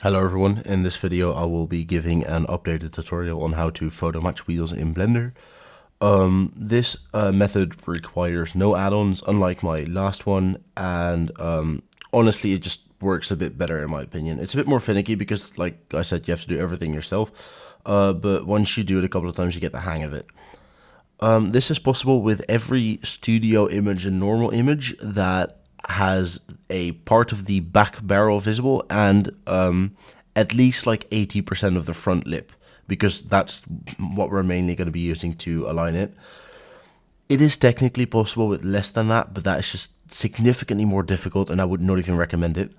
Hello everyone, in this video I will be giving an updated tutorial on how to photo match wheels in Blender. This method requires no add-ons, unlike my last one, and honestly it just works a bit better in my opinion. It's a bit more finicky because, like I said, you have to do everything yourself, but once you do it a couple of times you get the hang of it. This is possible with every studio image and normal image that has a part of the back barrel visible and at least like 80% of the front lip, because that's what we're mainly going to be using to align it. It is technically possible with less than that, but that is just significantly more difficult and I would not even recommend it.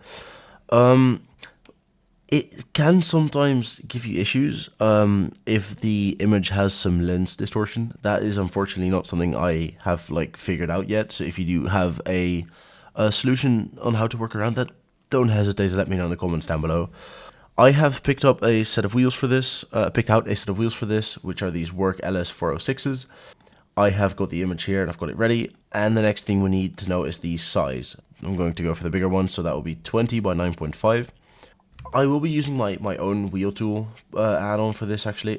It can sometimes give you issues if the image has some lens distortion. That is unfortunately not something I have figured out yet. So if you do have a solution on how to work around that, don't hesitate to let me know in the comments down below. I have picked up a set of wheels for this, which are these Work LS 406s. I have got the image here and I've got it ready. And the next thing we need to know is the size. I'm going to go for the bigger one, so that will be 20 by 9.5. I will be using my own wheel tool add-on for this actually.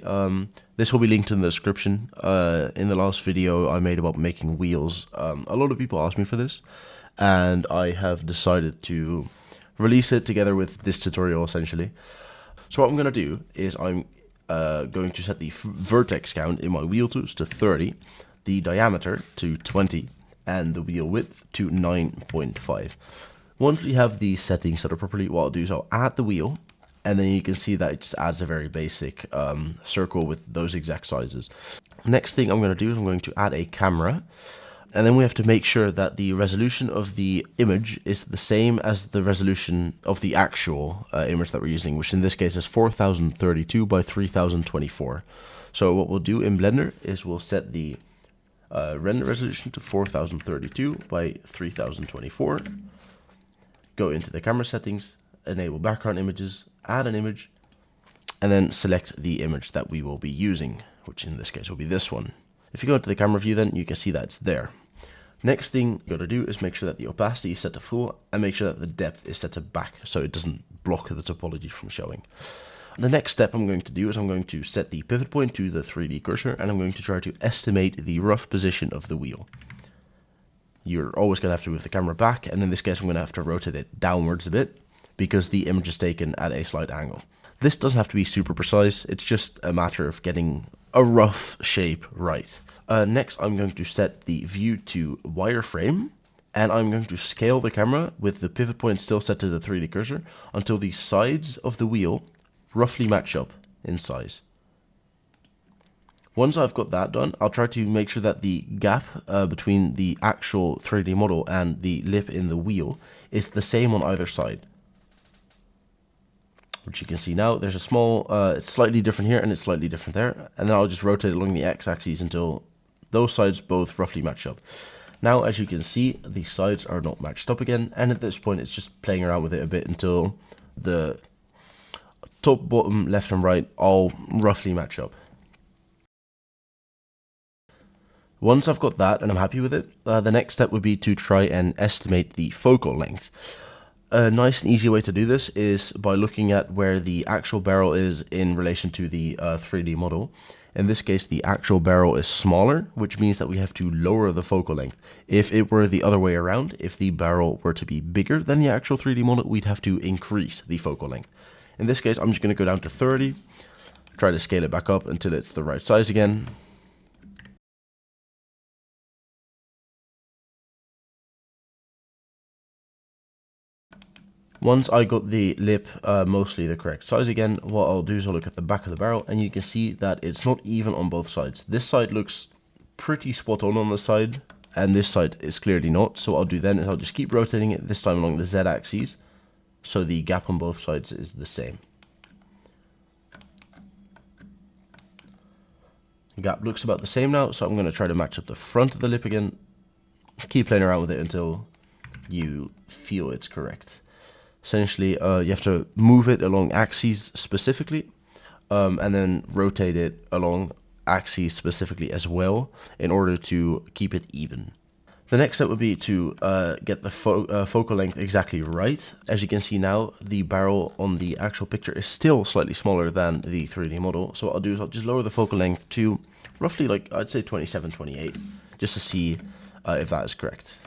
This will be linked in the description. In the last video I made about making wheels, a lot of people asked me for this, and I have decided to release it together with this tutorial essentially. So what I'm going to do is I'm going to set the vertex count in my wheel tools to 30, the diameter to 20, and the wheel width to 9.5. Once we have these settings set up properly, what I'll do is I'll add the wheel, and then you can see that it just adds a very basic circle with those exact sizes. Next thing I'm going to do is I'm going to add a camera, and then we have to make sure that the resolution of the image is the same as the resolution of the actual image that we're using, which in this case is 4032 by 3024. So what we'll do in Blender is we'll set the render resolution to 4032 by 3024. Go into the camera settings, enable background images, add an image, and then select the image that we will be using, which in this case will be this one. If you go into the camera view, then you can see that it's there. Next thing you got to do is make sure that the opacity is set to full and make sure that the depth is set to back so it doesn't block the topology from showing. The next step I'm going to do is I'm going to set the pivot point to the 3D cursor, and I'm going to try to estimate the rough position of the wheel. You're always going to have to move the camera back, and in this case I'm going to have to rotate it downwards a bit because the image is taken at a slight angle. This doesn't have to be super precise, it's just a matter of getting a rough shape right. Next I'm going to set the view to wireframe, and I'm going to scale the camera with the pivot point still set to the 3D cursor until the sides of the wheel roughly match up in size. Once I've got that done, I'll try to make sure that the gap between the actual 3D model and the lip in the wheel is the same on either side. Which you can see now, there's a small, it's slightly different here and it's slightly different there. And then I'll just rotate along the x-axis until those sides both roughly match up. Now, as you can see, the sides are not matched up again. And at this point, it's just playing around with it a bit until the top, bottom, left and right all roughly match up. Once I've got that and I'm happy with it, the next step would be to try and estimate the focal length. A nice and easy way to do this is by looking at where the actual barrel is in relation to the 3D model. In this case, the actual barrel is smaller, which means that we have to lower the focal length. If it were the other way around, if the barrel were to be bigger than the actual 3D model, we'd have to increase the focal length. In this case, I'm just going to go down to 30, try to scale it back up until it's the right size again. Once I got the lip mostly the correct size again, what I'll do is I'll look at the back of the barrel, and you can see that it's not even on both sides. This side looks pretty spot on the side, and this side is clearly not. So what I'll do then is I'll just keep rotating it, this time along the z-axis, so the gap on both sides is the same. The gap looks about the same now, so I'm going to try to match up the front of the lip again. Keep playing around with it until you feel it's correct. Essentially, you have to move it along axes specifically, and then rotate it along axes specifically as well in order to keep it even. The next step would be to get the focal length exactly right. As you can see now, the barrel on the actual picture is still slightly smaller than the 3D model. So what I'll do is I'll just lower the focal length to roughly, like, I'd say 27, 28, just to see if that is correct.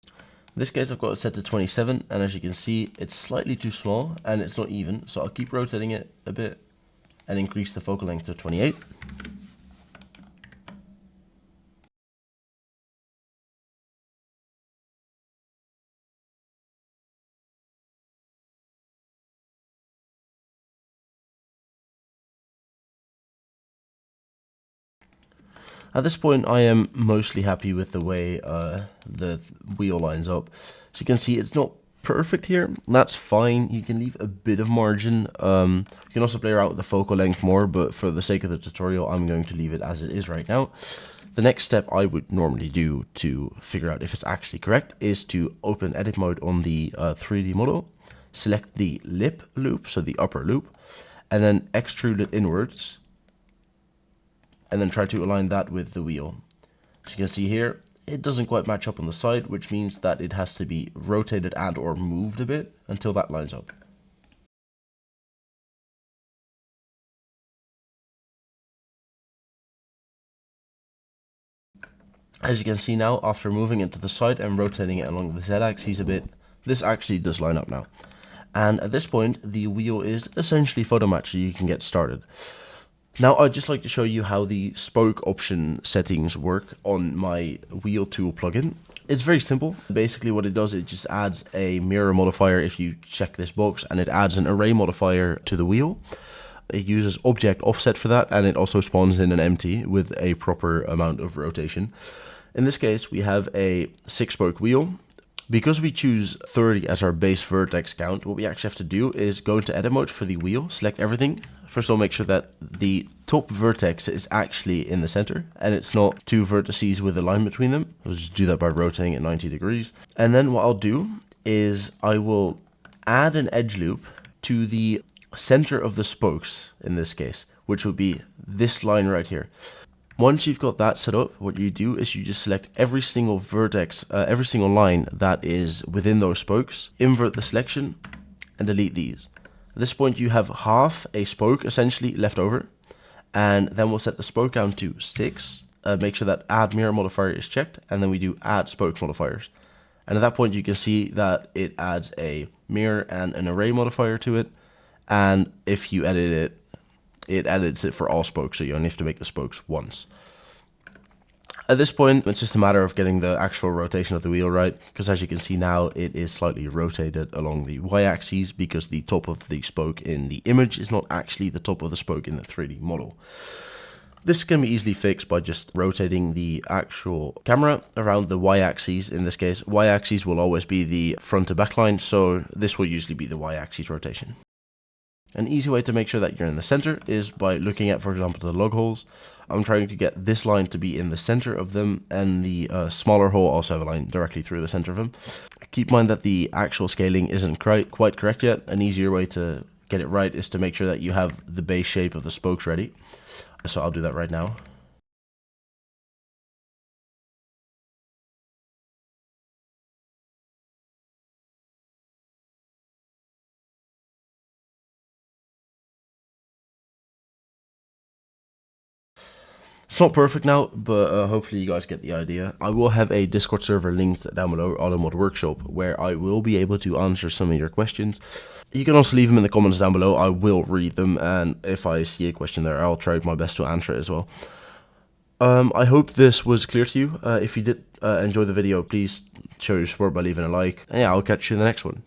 In this case, I've got it set to 27, and as you can see, it's slightly too small and it's not even. So I'll keep rotating it a bit and increase the focal length to 28. At this point, I am mostly happy with the way the wheel lines up. So you can see it's not perfect here. That's fine. You can leave a bit of margin. You can also play around with the focal length more, but for the sake of the tutorial, I'm going to leave it as it is right now. The next step I would normally do to figure out if it's actually correct is to open edit mode on the 3D model, select the lip loop, so the upper loop, and then extrude it inwards, and then try to align that with the wheel. As you can see here, it doesn't quite match up on the side, which means that it has to be rotated and or moved a bit until that lines up. As you can see now, after moving it to the side and rotating it along the z-axis a bit, this actually does line up now. And at this point, the wheel is essentially Photomatch, so you can get started. Now, I'd just like to show you how the spoke option settings work on my wheel tool plugin. It's very simple. Basically what it does, it just adds a mirror modifier if you check this box, and it adds an array modifier to the wheel. It uses object offset for that, and it also spawns in an empty with a proper amount of rotation. In this case, we have a 6-spoke wheel. Because we choose 30 as our base vertex count, what we actually have to do is go into edit mode for the wheel, select everything. First of all, make sure that the top vertex is actually in the center and it's not two vertices with a line between them. I'll just do that by rotating it 90 degrees. And then what I'll do is I will add an edge loop to the center of the spokes in this case, which would be this line right here. Once you've got that set up, what you do is you just select every single vertex, every single line that is within those spokes, invert the selection, and delete these. At this point, you have half a spoke essentially left over, and then we'll set the spoke count to 6. Make sure that add mirror modifier is checked, and then we do add spoke modifiers. And at that point, you can see that it adds a mirror and an array modifier to it, and if you edit it, it edits it for all spokes, so you only have to make the spokes once. At this point, it's just a matter of getting the actual rotation of the wheel right, because as you can see now, it is slightly rotated along the y-axis because the top of the spoke in the image is not actually the top of the spoke in the 3D model. This can be easily fixed by just rotating the actual camera around the y-axis. In this case, y-axis will always be the front to back line, so this will usually be the y-axis rotation. An easy way to make sure that you're in the center is by looking at, for example, the log holes. I'm trying to get this line to be in the center of them, and the smaller hole also have a line directly through the center of them. Keep in mind that the actual scaling isn't quite correct yet. An easier way to get it right is to make sure that you have the base shape of the spokes ready. So I'll do that right now. It's not perfect now, but hopefully you guys get the idea. I will have a Discord server linked down below, AutoMod Workshop, where I will be able to answer some of your questions. You can also leave them in the comments down below. I will read them, and if I see a question there, I'll try my best to answer it as well. I hope this was clear to you. If you did enjoy the video, please show your support by leaving a like. And yeah, I'll catch you in the next one.